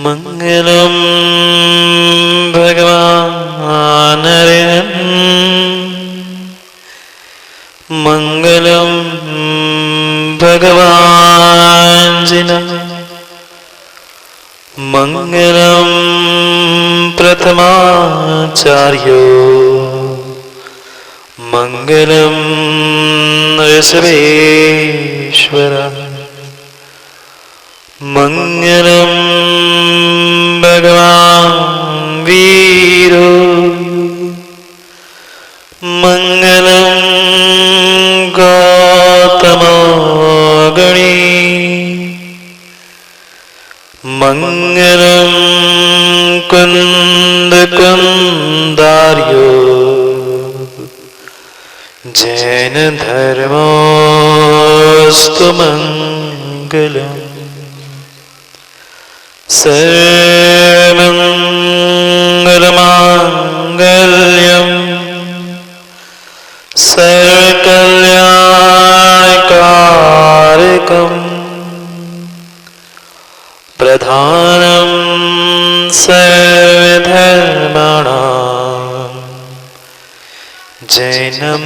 मंगलम भगवान मंगलम भगवान जिना मंगलम प्रथमाचार्यो मंगलम ऋषभेश्वर मंगलम भगवान वीरो मंगलम गौतमो गणी मंगलम कुंद कुंदार्यो जैन धर्मोस्तु मंगलम सर्वमंगलमांगल्यं सर्वकल्याणकारकं प्रधानं सर्वधर्माणां जैनं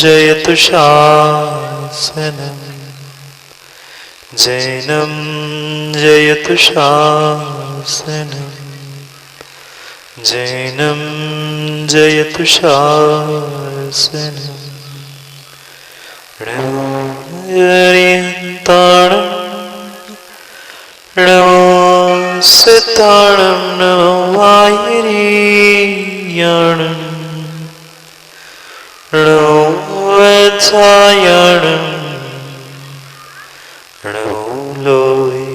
जयतु शासनम् जैनं जयतु शासनम् जैनं जयतु शासनम् नमो हरिहन्ताणं नमो सिताणं नमो वायुरीयाणं नमो वत्सायणं नमो लोहि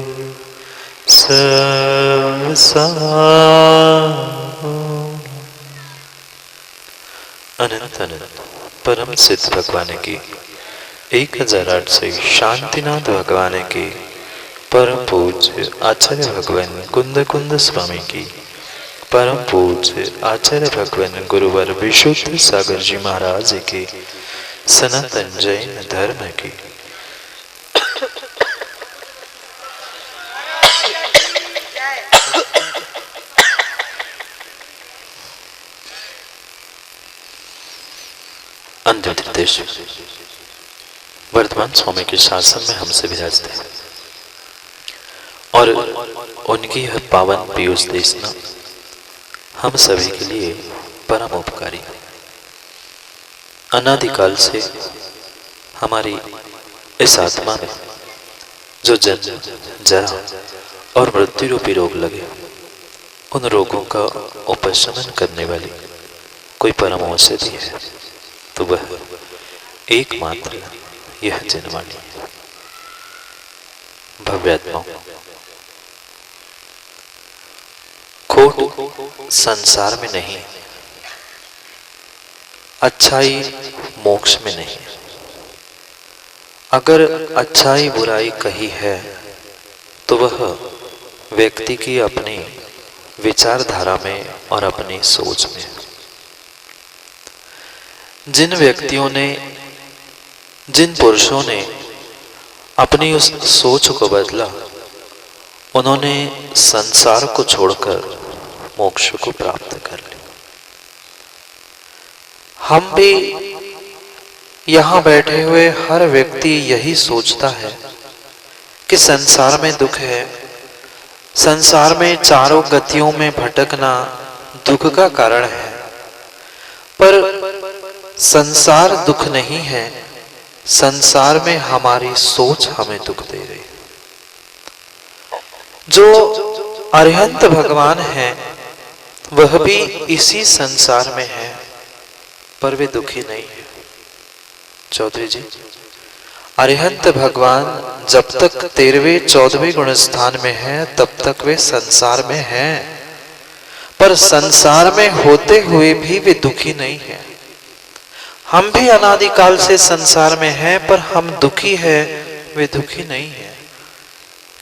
अनंत अनंत परम सिद्ध भगवान की 1008 से शांतिनाथ भगवान की परम पूज्य आचार्य भगवान कुंद कुंद स्वामी की परम पूज्य आचार्य भगवान गुरुवर विशुद्ध सागर जी महाराज के सनातन जैन धर्म की अंतर्देश वर्तमान स्वामी के शासन में हमसे विराजते हैं और उनकी यह पावन पीयूष देशना हम सभी के लिए परम उपकारी है। अनादिकाल से हमारी इस आत्मा में जो जन्म जरा और मृत्यु रूपी रोग लगे, उन रोगों का उपशमन करने वाली कोई परम औषधि है तो वह एकमात्र यह जनवाणी भव्यात्मा। खोट संसार में नहीं, अच्छाई मोक्ष में नहीं। अगर अच्छाई बुराई कही है तो वह व्यक्ति की अपनी विचारधारा में और अपनी सोच में। जिन व्यक्तियों ने, जिन पुरुषों ने अपनी उस सोच को बदला, उन्होंने संसार को छोड़कर मोक्ष को प्राप्त कर लिया। हम भी यहाँ बैठे हुए हर व्यक्ति यही सोचता है कि संसार में दुख है, संसार में चारों गतियों में भटकना दुख का कारण है। पर संसार दुख नहीं है, संसार में हमारी सोच हमें दुख दे रही है। जो अरिहंत भगवान है वह भी इसी संसार में है, पर वे दुखी नहीं है। चौधरी जी, अरिहंत भगवान जब तक 13वें 14वें गुण स्थान में है तब तक वे संसार में हैं, पर संसार में होते हुए भी वे दुखी नहीं है। हम भी अनादिकाल से संसार में हैं, पर हम दुखी है, वे दुखी नहीं है।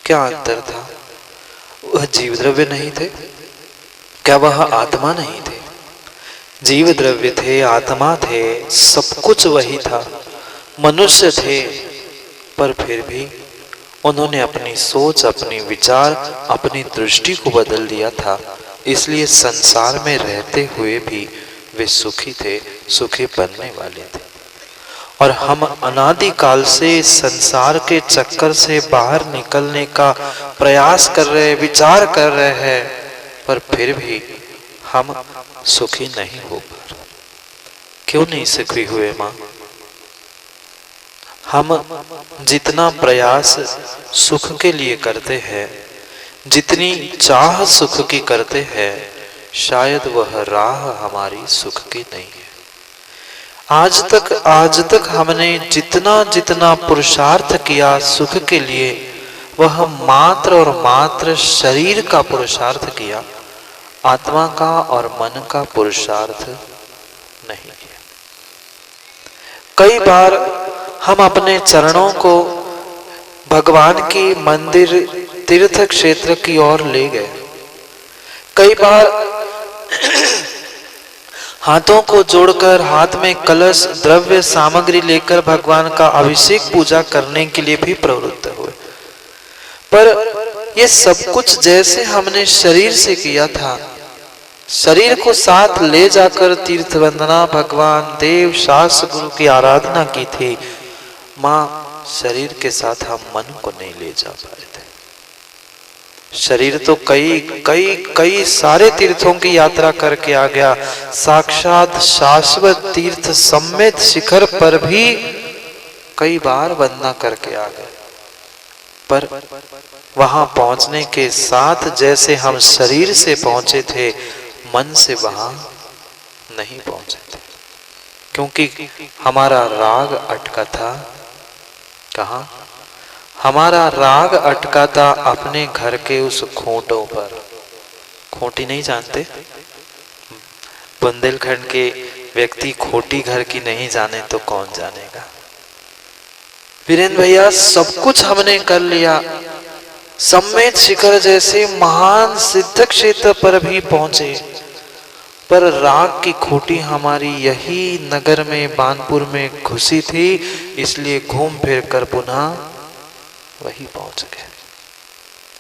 क्या अंतर था? वह जीव द्रव्य नहीं थे? क्या वह आत्मा नहीं थे? जीव द्रव्य थे, आत्मा थे, सब कुछ वही था। मनुष्य थे, पर फिर भी उन्होंने अपनी सोच, अपनी विचार, अपनी दृष्टि को बदल दिया था, इसलिए संसार में रहते हुए भी वे सुखी थे, सुखी बनने वाले थे। और हम अनादि काल से संसार के चक्कर से बाहर निकलने का प्रयास कर रहे, विचार कर रहे हैं, पर फिर भी हम सुखी नहीं हो पा रहे। क्यों नहीं सुखी हुए मां? हम जितना प्रयास सुख के लिए करते हैं, जितनी चाह सुख की करते हैं, शायद वह राह हमारी सुख की नहीं है। आज तक हमने जितना जितना पुरुषार्थ किया सुख के लिए, वह मात्र और मात्र शरीर का पुरुषार्थ किया, आत्मा का और मन का पुरुषार्थ नहीं किया। कई बार हम अपने चरणों को भगवान की मंदिर, तीर्थ क्षेत्र की ओर ले गए। कई बार हाथों को जोड़कर, हाथ में कलश, द्रव्य सामग्री लेकर भगवान का अभिषेक पूजा करने के लिए भी प्रवृत्त हुए। पर ये सब कुछ जैसे हमने शरीर से किया था, शरीर को साथ ले जाकर तीर्थ वंदना, भगवान, देव, शास्त्र, गुरु की आराधना की थी, मां शरीर के साथ हम मन को नहीं ले जा पाए थे। शरीर तो कई सारे तीर्थों की यात्रा करके आ गया, साक्षात शाश्वत तीर्थ सम्मेत शिखर पर भी कई बार वंदना करके आ गए, पर वहां पहुंचने के साथ जैसे हम शरीर से पहुंचे थे, मन से वहां नहीं पहुंचे थे, क्योंकि हमारा राग अटका था। कहां? हमारा राग अटका था अपने घर के उस खूंटों पर। खूंटी नहीं जानते? बुंदेलखंड के व्यक्ति खूंटी घर की नहीं जाने तो कौन जानेगा। वीरेंद्र भैया, सब कुछ हमने कर लिया, सम्मेत शिखर जैसे महान सिद्ध क्षेत्र पर भी पहुंचे, पर राग की खूंटी हमारी यही नगर में, बानपुर में घुसी थी, इसलिए घूम फिर कर पुनः वही पहुंच गए।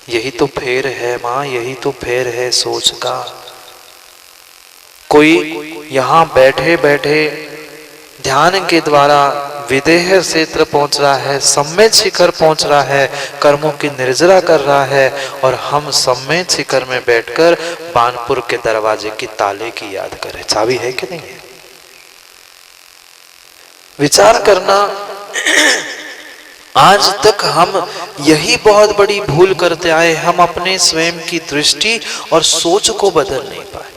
यही तो फेर है मां, यही तो फेर है सोच का। कोई यहां बैठे बैठे ध्यान के द्वारा विदेह क्षेत्र पहुंच रहा है, सम्मेत शिखर पहुंच रहा है, कर्मों की निर्जरा कर रहा है, और हम सम्मेत शिखर में बैठकर बानपुर के दरवाजे की ताले की याद करें। चाबी है कि नहीं है? विचार करना। आज तक हम यही बहुत बड़ी भूल करते आए, हम अपने स्वयं की दृष्टि और सोच को बदल नहीं पाए।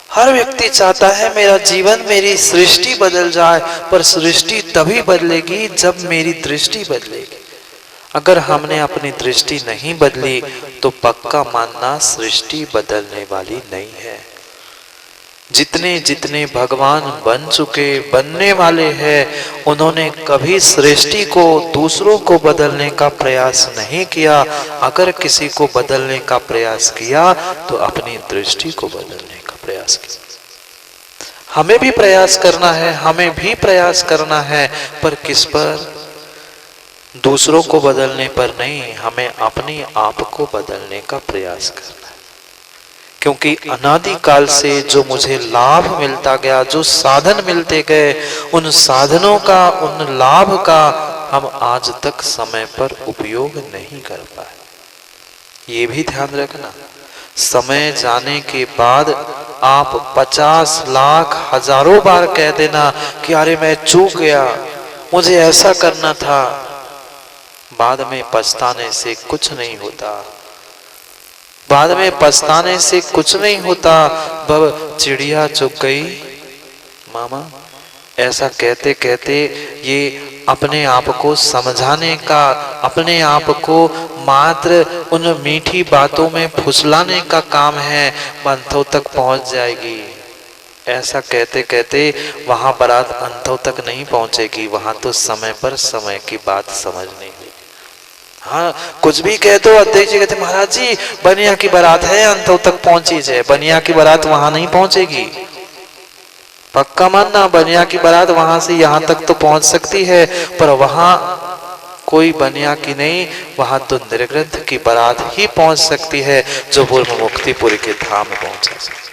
हर व्यक्ति चाहता है मेरा जीवन, मेरी सृष्टि बदल जाए, पर सृष्टि तभी बदलेगी जब मेरी दृष्टि बदलेगी। अगर हमने अपनी दृष्टि नहीं बदली तो पक्का मानना सृष्टि बदलने वाली नहीं है। जितने जितने भगवान बन चुके, बनने वाले हैं, उन्होंने कभी सृष्टि को, दूसरों को बदलने का प्रयास नहीं किया। अगर किसी को बदलने का प्रयास किया तो अपनी दृष्टि को बदलने का प्रयास किया। हमें भी प्रयास करना है, हमें भी प्रयास करना है, पर किस पर? दूसरों को बदलने पर नहीं, हमें अपने आप को बदलने का प्रयास करना है। क्योंकि अनादि काल से जो मुझे लाभ मिलता गया, जो साधन मिलते गए, उन साधनों का, उन लाभ का हम आज तक समय पर उपयोग नहीं कर पाए। ये भी ध्यान रखना, समय जाने के बाद आप 50 लाख हजारों बार कह देना कि अरे मैं चूक गया, मुझे ऐसा करना था, बाद में पछताने से कुछ नहीं होता। बाद में पछताने से कुछ नहीं होता। चिड़िया चुग गई मामा, ऐसा कहते कहते ये अपने आप को समझाने का, अपने आप को मात्र उन मीठी बातों में फुसलाने का काम है, अंतों तक पहुंच जाएगी। ऐसा कहते कहते वहां बारात अंतों तक नहीं पहुंचेगी, वहां तो समय पर समय की बात समझनी होगी। हाँ, कुछ भी कह दो, अध्यक्ष जी कहते महाराज जी बनिया की बारात है, अंतों तक पहुंची जाए। बनिया की बारात वहां नहीं पहुंचेगी, पक्का मानना। बनिया की बारात वहां से यहां तक तो पहुंच सकती है, पर वहां कोई बनिया की नहीं, वहां तो निर्ग्रंथ की बारात ही पहुंच सकती है जो पूर्व मुक्तिपुरी के धाम पहुंचा सकती।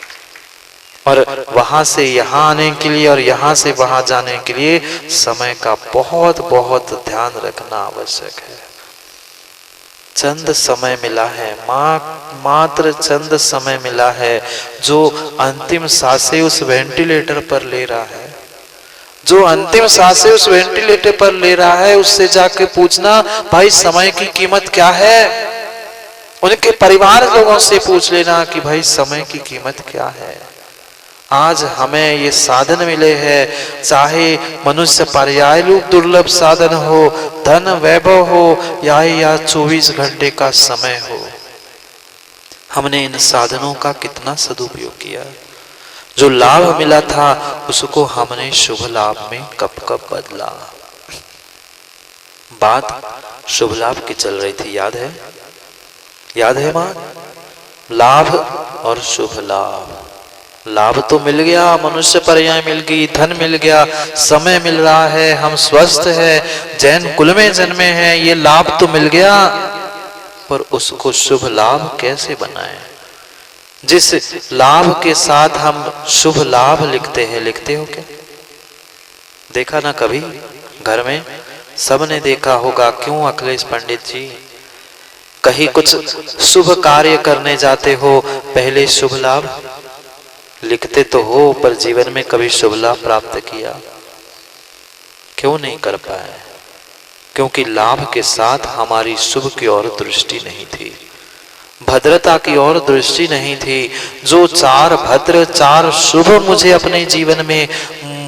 और वहां से यहां आने के लिए और यहां से वहां जाने के लिए समय का बहुत बहुत ध्यान रखना आवश्यक है। चंद समय मिला है, मात्र चंद समय मिला है। जो अंतिम सांसें उस वेंटिलेटर पर ले रहा है, जो अंतिम सांसें उस वेंटिलेटर पर ले रहा है, उससे जाके पूछना भाई समय की कीमत क्या है। उनके परिवार लोगों से पूछ लेना कि भाई समय की कीमत क्या है। आज हमें ये साधन मिले हैं, चाहे मनुष्य पर्याय रूप दुर्लभ साधन हो, धन वैभव हो या 24 घंटे का समय हो, हमने इन साधनों का कितना सदुपयोग किया। जो लाभ मिला था उसको हमने शुभ लाभ में कब कब बदला। बात शुभ लाभ की चल रही थी, याद है? याद है मां? लाभ और शुभ लाभ। लाभ तो मिल गया, मनुष्य पर्याय मिल गई, धन मिल गया, समय मिल रहा है, हम स्वस्थ है, जैन कुल में जन्मे हैं, ये लाभ तो मिल गया। पर उसको शुभ लाभ कैसे बनाएं? जिस लाभ के साथ हम शुभ लाभ लिखते हैं, लिखते हो क्या? देखा ना कभी घर में? सबने देखा होगा। क्यों अखिलेश पंडित जी, कहीं कुछ शुभ कार्य करने जाते हो, पहले शुभ लाभ लिखते तो हो, पर जीवन में कभी शुभ लाभ प्राप्त किया? क्यों नहीं कर पाए? क्योंकि लाभ के साथ हमारी शुभ की ओर दृष्टि नहीं थी, भद्रता की ओर दृष्टि नहीं थी। जो चार भद्र चार शुभ मुझे अपने जीवन में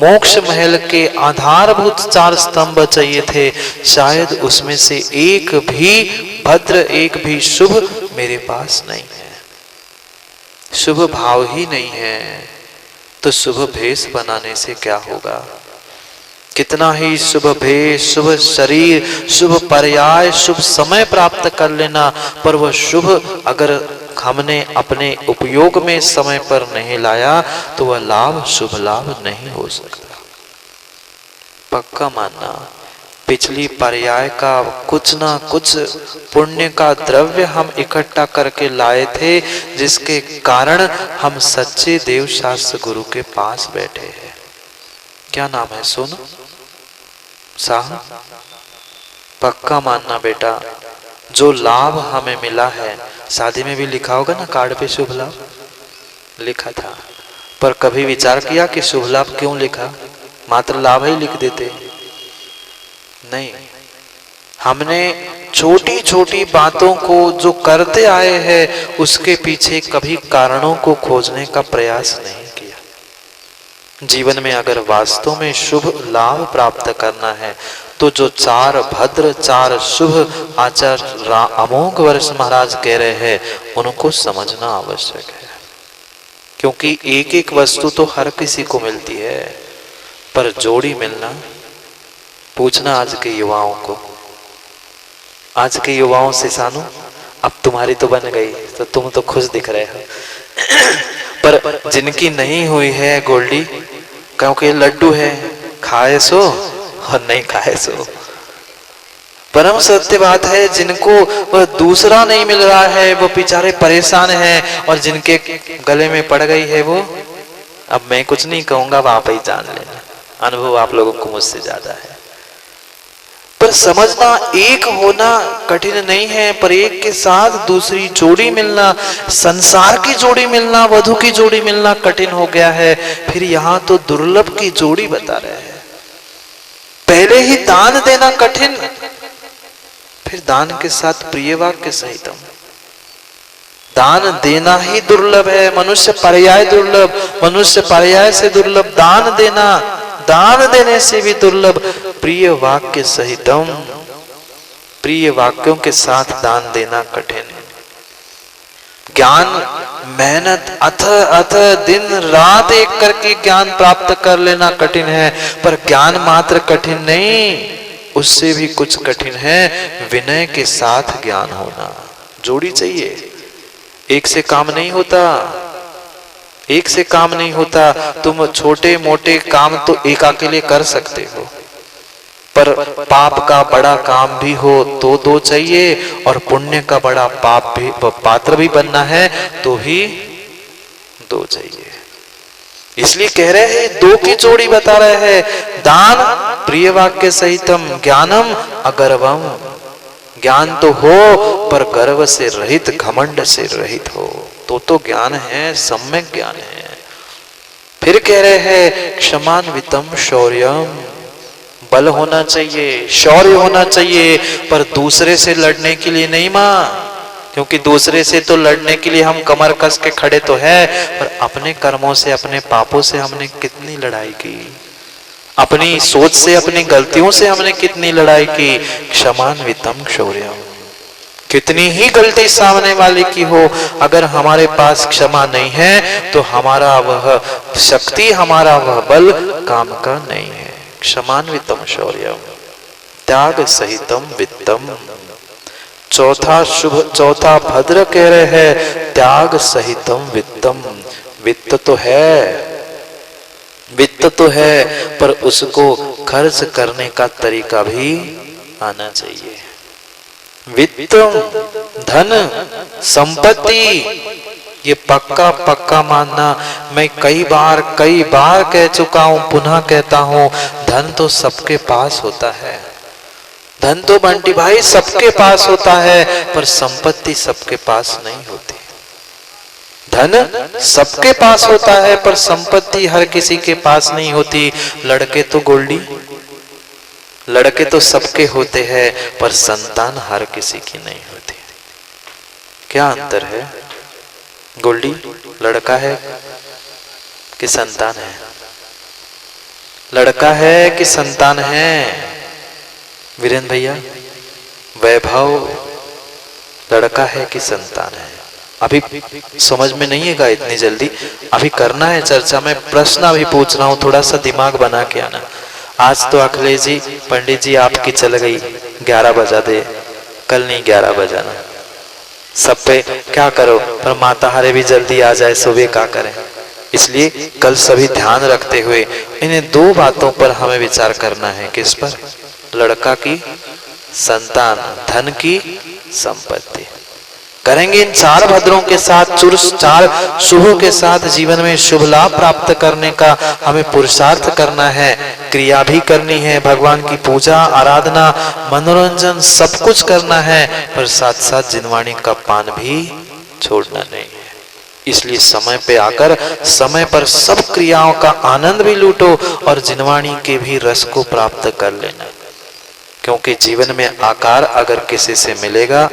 मोक्ष महल के आधारभूत 4 स्तंभ चाहिए थे, शायद उसमें से एक भी भद्र, एक भी शुभ मेरे पास नहीं है। शुभ भाव ही नहीं है तो शुभ भेष बनाने से क्या होगा? कितना ही शुभ भेष, शुभ शरीर, शुभ पर्याय, शुभ समय प्राप्त कर लेना, पर वह शुभ अगर हमने अपने उपयोग में समय पर नहीं लाया तो वह लाभ शुभ लाभ नहीं हो सकता। पक्का मानना, पिछली पर्याय का कुछ ना कुछ पुण्य का द्रव्य हम इकट्ठा करके लाए थे, जिसके कारण हम सच्चे देव शास्त्र गुरु के पास बैठे हैं। क्या नाम है? सुनो साहब, पक्का मानना बेटा, जो लाभ हमें मिला है, शादी में भी लिखा होगा ना कार्ड पे शुभ लाभ लिखा था, पर कभी विचार किया कि शुभ लाभ क्यों लिखा? मात्र लाभ ही लिख देते नहीं। हमने छोटी छोटी बातों को जो करते आए हैं उसके पीछे कभी कारणों को खोजने का प्रयास नहीं किया। जीवन में अगर वास्तव में शुभ लाभ प्राप्त करना है तो जो 4 भद्र 4 शुभ आचार्य अमोघ वर्ष महाराज कह रहे हैं उनको समझना आवश्यक है। क्योंकि एक एक वस्तु तो हर किसी को मिलती है, पर जोड़ी मिलना, पूछना आज के युवाओं को, आज के युवाओं से, सानू अब तुम्हारी तो बन गई तो तुम तो खुश दिख रहे हो पर जिनकी नहीं हुई है गोल्डी, क्योंकि लड्डू है, खाए सो और नहीं खाए सो। परम सत्य बात है, जिनको वह दूसरा नहीं मिल रहा है वो बेचारे परेशान हैं, और जिनके गले में पड़ गई है वो, अब मैं कुछ नहीं कहूंगा, आप ही जान लेना, अनुभव आप लोगों को मुझसे ज्यादा है। पर समझना, एक होना कठिन नहीं है, पर एक के साथ दूसरी जोड़ी मिलना, संसार की जोड़ी मिलना, वधु की जोड़ी मिलना कठिन हो गया है। फिर यहाँ तो दुर्लभ की जोड़ी बता रहे हैं। पहले ही दान देना कठिन, फिर दान के साथ प्रिय वाक्य सहित दान देना ही दुर्लभ है। मनुष्य पर्याय दुर्लभ, मनुष्य पर्याय से दुर्लभ दान देना, दान देने से भी दुर्लभ प्रिय वाक्य सहितम, प्रिय वाक्यों के साथ दान देना कठिन। ज्ञान मेहनत अथ दिन रात एक करके ज्ञान प्राप्त कर लेना कठिन है, पर ज्ञान मात्र कठिन नहीं, उससे भी कुछ कठिन है विनय के साथ ज्ञान होना। जोड़ी चाहिए, एक से काम नहीं होता, एक से काम नहीं होता। तुम छोटे मोटे काम तो एक अकेले कर सकते हो, पर पर पाप का बड़ा काम भी हो तो दो चाहिए, और पुण्य का बड़ा पाप भी पात्र भी बनना है तो ही दो चाहिए। इसलिए कह रहे हैं, दो की जोड़ी बता रहे हैं, दान प्रिय वाक्य सहितम ज्ञानम अगर्वम। ज्ञान तो हो पर गर्व से रहित, घमंड से रहित हो, तो ज्ञान है, सम्यक ज्ञान है। फिर कह रहे हैं क्षमान्वितम शौर्यम। बल होना चाहिए, शौर्य होना चाहिए, पर दूसरे से लड़ने के लिए नहीं मां, क्योंकि दूसरे से तो लड़ने के लिए हम कमर कस के खड़े तो है, पर अपने कर्मों से, अपने पापों से हमने कितनी लड़ाई की, अपनी सोच से, अपनी गलतियों से हमने कितनी लड़ाई की। क्षमान्वितम शौर्यम। कितनी ही गलती सामने वाले की हो, अगर हमारे पास क्षमा नहीं है तो हमारा वह शक्ति, हमारा वह बल काम का नहीं है। क्षमान्वितम शौर्यम त्याग सहितम वित्तम। चौथा भद्र कह रहे हैं त्याग सहितम वित्तम। वित्त तो है पर उसको खर्च करने का तरीका भी आना चाहिए। वित्तम धन संपत्ति, ये पक्का मानना। मैं कई बार कह चुका हूं, पुनः कहता हूं, धन तो सबके पास होता है, धन तो बंटी भाई सबके पास होता है, पर संपत्ति सबके पास नहीं होती। धन सबके पास होता है पर संपत्ति हर किसी के पास नहीं होती। लड़के तो गोल्डी, लड़के तो सबके होते हैं, पर संतान हर किसी की नहीं होती। क्या अंतर है गोल्डी? लड़का है कि संतान है? लड़का है कि संतान है? वीरेंद्र भैया, वैभव लड़का है कि संतान है? अभी समझ में नहीं है इतनी जल्दी, अभी करना है चर्चा में। प्रश्न अभी पूछ रहा हूं, थोड़ा सा दिमाग बना के आना। आज तो अखिलेश जी, पंडित जी आपकी चल गई, 11 बजा दे, कल नहीं 11 बजाना। सब पे क्या करो, पर माता हरे भी जल्दी आ जाए, सुबह क्या करें। इसलिए कल सभी ध्यान रखते हुए इन्हें दो बातों पर हमें विचार करना है। किस पर? लड़का की संतान, धन की संपत्ति। करेंगे इन 4 भद्रों के साथ, 4 शुभों के साथ जीवन में शुभ लाभ प्राप्त करने का हमें पुरुषार्थ करना है, क्रिया भी करनी है, भगवान की पूजा, आराधना, मनोरंजन सब कुछ करना है, पर साथ साथ जिनवाणी का पान भी छोड़ना नहीं है। इसलिए समय पे आकर समय पर सब क्रियाओं का आनंद भी लूटो और जिनवाणी के भी रस को प्राप्त कर लेना, क्योंकि जीवन में आकार अगर किसी से मिलेगा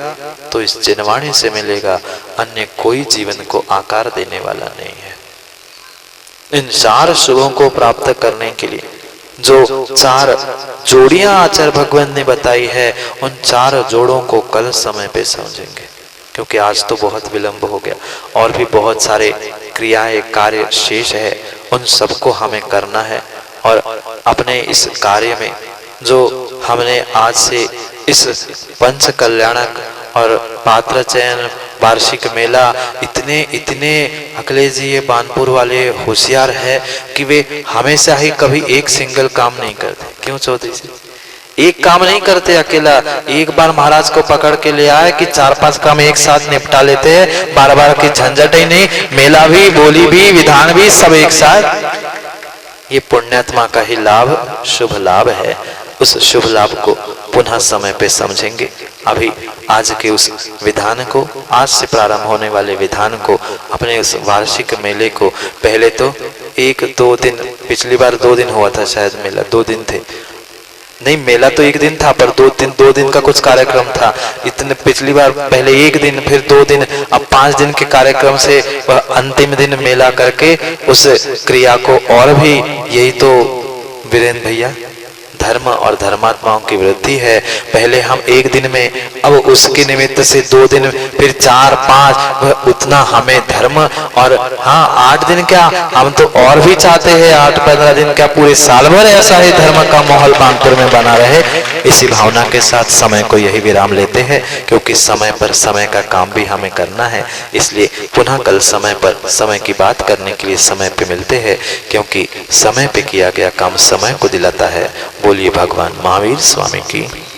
तो इस जिनवाणी से मिलेगा, अन्य कोई जीवन को आकार देने वाला नहीं है। इन 4 शुभों को प्राप्त करने के लिए जो 4 जोड़ियां आचार्य भगवान ने बताई है, उन 4 जोड़ों को कल समय पे समझेंगे, क्योंकि आज तो बहुत विलंब हो गया और भी बहुत सारे क्रियाएं, कार्य शेष है, उन सबको हमें करना है। और अपने इस कार्य में जो हमने आज से इस पंच कल्याणक और पात्र चयन वार्षिक मेला, इतने अखिलेश जी ये बानपुर वाले होशियार है कि वे हमेशा ही कभी एक सिंगल काम नहीं करते। क्यों चौधरी जी? एक काम नहीं करते अकेला। एक बार महाराज को पकड़ के ले आए कि 4-5 काम एक साथ निपटा लेते हैं, बार की झंझट ही नहीं, मेला भी, बोली भी, विधान भी सब एक साथ। ये पुण्यात्मा का ही लाभ, शुभ लाभ है। उस शुभ लाभ को पुनः समय पे समझेंगे। अभी आज के उस विधान को, आज से प्रारंभ होने वाले विधान को, अपने उस वार्षिक मेले को, पहले तो 1-2 दिन, पिछली बार 2 दिन हुआ था शायद मेला, 2 दिन थे नहीं, मेला तो 1 दिन था पर 2 दिन का कुछ कार्यक्रम था। इतने पिछली बार पहले 1 दिन, फिर 2 दिन, अब 5 दिन के कार्यक्रम से वह अंतिम दिन मेला करके उस क्रिया को और भी, यही तो वीरेंद्र भैया धर्म और धर्मात्माओं की वृद्धि है। पहले हम 1 दिन में, अब उसके निमित्त से 2 दिन, फिर 4-5, वह उतना हमें धर्म। और हाँ, 8 दिन क्या, हम तो और भी चाहते हैं 8-15 दिन क्या, पूरे साल भर ऐसा ही धर्म का माहौल बानपुर में बना रहे। इसी भावना के साथ समय को यही विराम लेते हैं, क्योंकि समय पर समय का काम भी हमें करना है। इसलिए पुनः कल समय पर समय की बात करने के लिए समय पे मिलते हैं, क्योंकि समय पे किया गया काम समय को दिलाता है। बोलिए भगवान महावीर स्वामी की